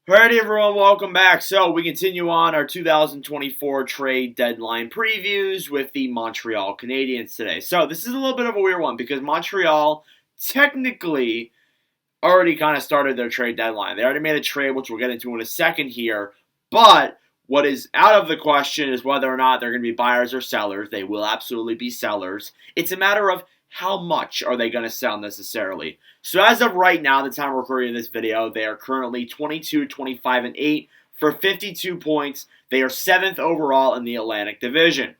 Alrighty, everyone, welcome back. So we continue on our 2024 trade deadline previews with the Montreal Canadiens today. So this is a little bit of a weird one because Montreal technically already kind of started their trade deadline. They already made a trade, which we'll get into in a second here. But what is out of the question is whether or not they're going to be buyers or sellers. They will absolutely be sellers. It's a matter of how much are they going to sell necessarily. So as of right now, the time we're recording this video, they are currently 22, 25, and 8 for 52 points. They are 7th overall in the Atlantic Division.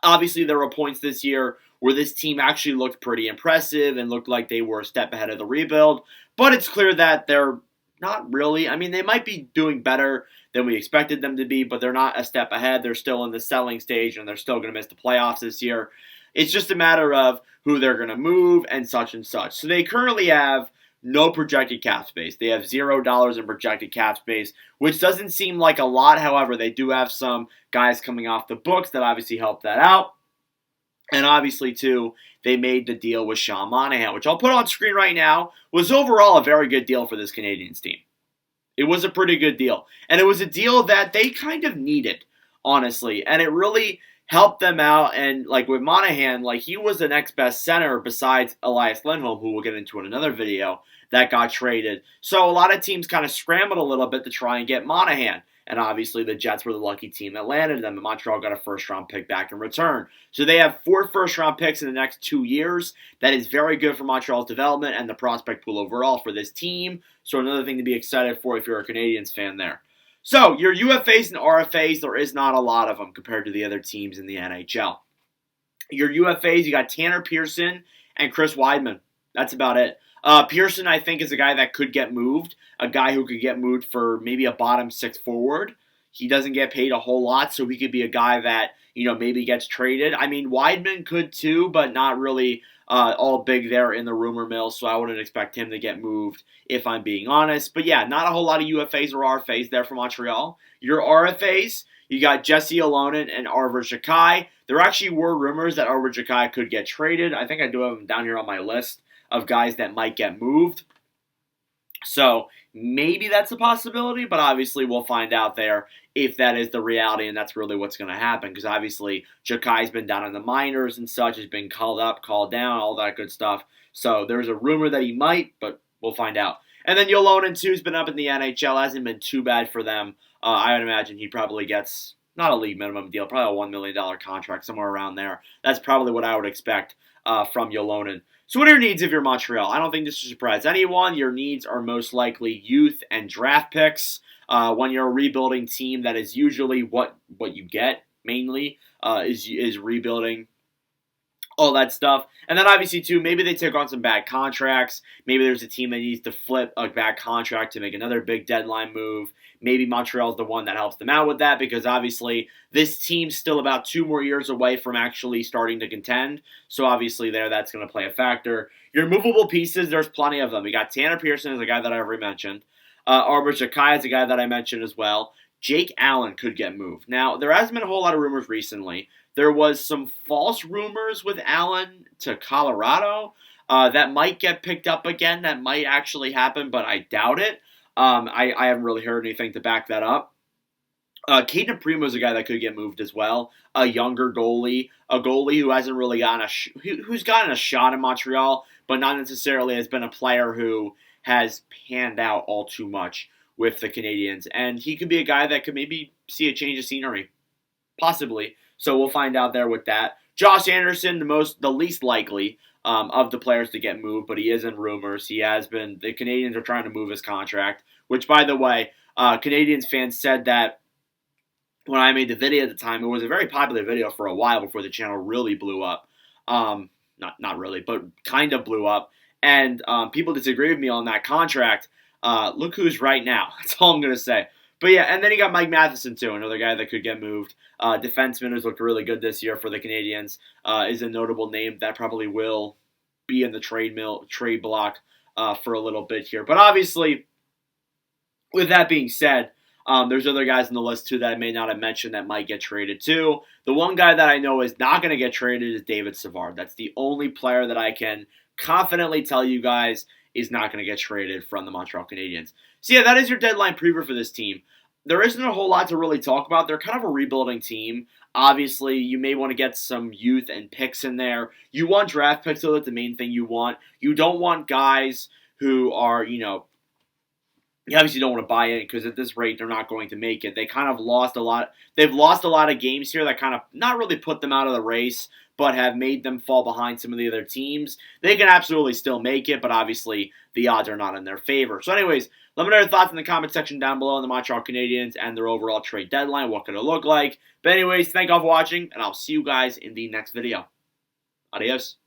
Obviously, there were points this year where this team actually looked pretty impressive and looked like they were a step ahead of the rebuild. But it's clear that they're not really. I mean, they might be doing better than we expected them to be, but they're not a step ahead. They're still in the selling stage, and they're still going to miss the playoffs this year. It's just a matter of who they're going to move and such and such. So they currently have no projected cap space. They have $0 in projected cap space, which doesn't seem like a lot. However, they do have some guys coming off the books that obviously help that out. And obviously, too, they made the deal with Sean Monahan, which I'll put on screen right now, was overall a very good deal for this Canadiens team. It was a pretty good deal. And it was a deal that they kind of needed, honestly. And it really helped them out. And like with Monahan, like he was the next best center besides Elias Lindholm, who we'll get into in another video, that got traded. So a lot of teams kind of scrambled a little bit to try and get Monahan. And obviously the Jets were the lucky team that landed them. And Montreal got a first-round pick back in return. So they have 4 first-round picks in the next 2 years. That is very good for Montreal's development and the prospect pool overall for this team. So another thing to be excited for if you're a Canadiens fan there. So your UFAs and RFAs, there is not a lot of them compared to the other teams in the NHL. Your UFAs, you got Tanner Pearson and Chris Weidman. That's about it. Pearson, I think, is a guy that could get moved, a guy who could get moved for maybe a bottom 6 forward. He doesn't get paid a whole lot, so he could be a guy that, maybe gets traded. I mean, Weidman could too, but not really all big there in the rumor mill, so I wouldn't expect him to get moved, if I'm being honest. But yeah, not a whole lot of UFAs or RFAs there for Montreal. Your RFAs, you got Jesse Alonen and Arber Xhekaj. There actually were rumors that Arber Xhekaj could get traded. I think I do have him down here on my list of guys that might get moved. So maybe that's a possibility, but obviously we'll find out there if that is the reality and that's really what's going to happen. Because obviously Xhekaj's been down in the minors and such, has been called up, called down, all that good stuff. So there's a rumor that he might, but we'll find out. And then Yolonen too has been up in the NHL, hasn't been too bad for them. I would imagine he probably gets not a league minimum deal, probably a $1 million contract, somewhere around there. That's probably what I would expect from Yolonen. So what are your needs if you're Montreal? I don't think this should surprise anyone. Your needs are most likely youth and draft picks. When you're a rebuilding team, that is usually what you get, mainly, is rebuilding, all that stuff. And then obviously, too, maybe they take on some bad contracts. Maybe there's a team that needs to flip a bad contract to make another big deadline move. Maybe Montreal's the one that helps them out with that because obviously this team's still about 2 more years away from actually starting to contend. So obviously that's going to play a factor. Your movable pieces, there's plenty of them. We got Tanner Pearson as a guy that I already mentioned. Arber Xhekaj is a guy that I mentioned as well. Jake Allen could get moved. Now, there hasn't been a whole lot of rumors recently. There was some false rumors with Allen to Colorado that might get picked up again. That might actually happen, but I doubt it. I haven't really heard anything to back that up. Caden Primo is a guy that could get moved as well. A younger goalie, a goalie who hasn't really gotten who's gotten a shot in Montreal, but not necessarily has been a player who has panned out all too much with the Canadiens. And he could be a guy that could maybe see a change of scenery, possibly. So we'll find out there with that. Josh Anderson, the least likely of the players to get moved, but he is in rumors. He has been. The Canadiens are trying to move his contract, which, by the way, Canadiens fans said that when I made the video at the time, it was a very popular video for a while before the channel really blew up. Not really, but kind of blew up. And people disagree with me on that contract. Look who's right now. That's all I'm going to say. But yeah, and then you got Mike Matheson too, another guy that could get moved. Defenseman who's looked really good this year for the Canadiens, is a notable name that probably will be in the trade block for a little bit here. But obviously, with that being said, there's other guys on the list too that I may not have mentioned that might get traded too. The one guy that I know is not going to get traded is David Savard. That's the only player that I can confidently tell you guys is not going to get traded from the Montreal Canadiens. So yeah, that is your deadline preview for this team. There isn't a whole lot to really talk about. They're kind of a rebuilding team. Obviously, you may want to get some youth and picks in there. You want draft picks, though. That's the main thing you want. You don't want guys who are, you obviously don't want to buy in because at this rate they're not going to make it. They kind of lost a lot. They've lost a lot of games here that kind of not really put them out of the race, but have made them fall behind some of the other teams. They can absolutely still make it, but obviously the odds are not in their favor. So anyways, let me know your thoughts in the comment section down below on the Montreal Canadiens and their overall trade deadline. What could it look like? But anyways, thank you all for watching, and I'll see you guys in the next video. Adios.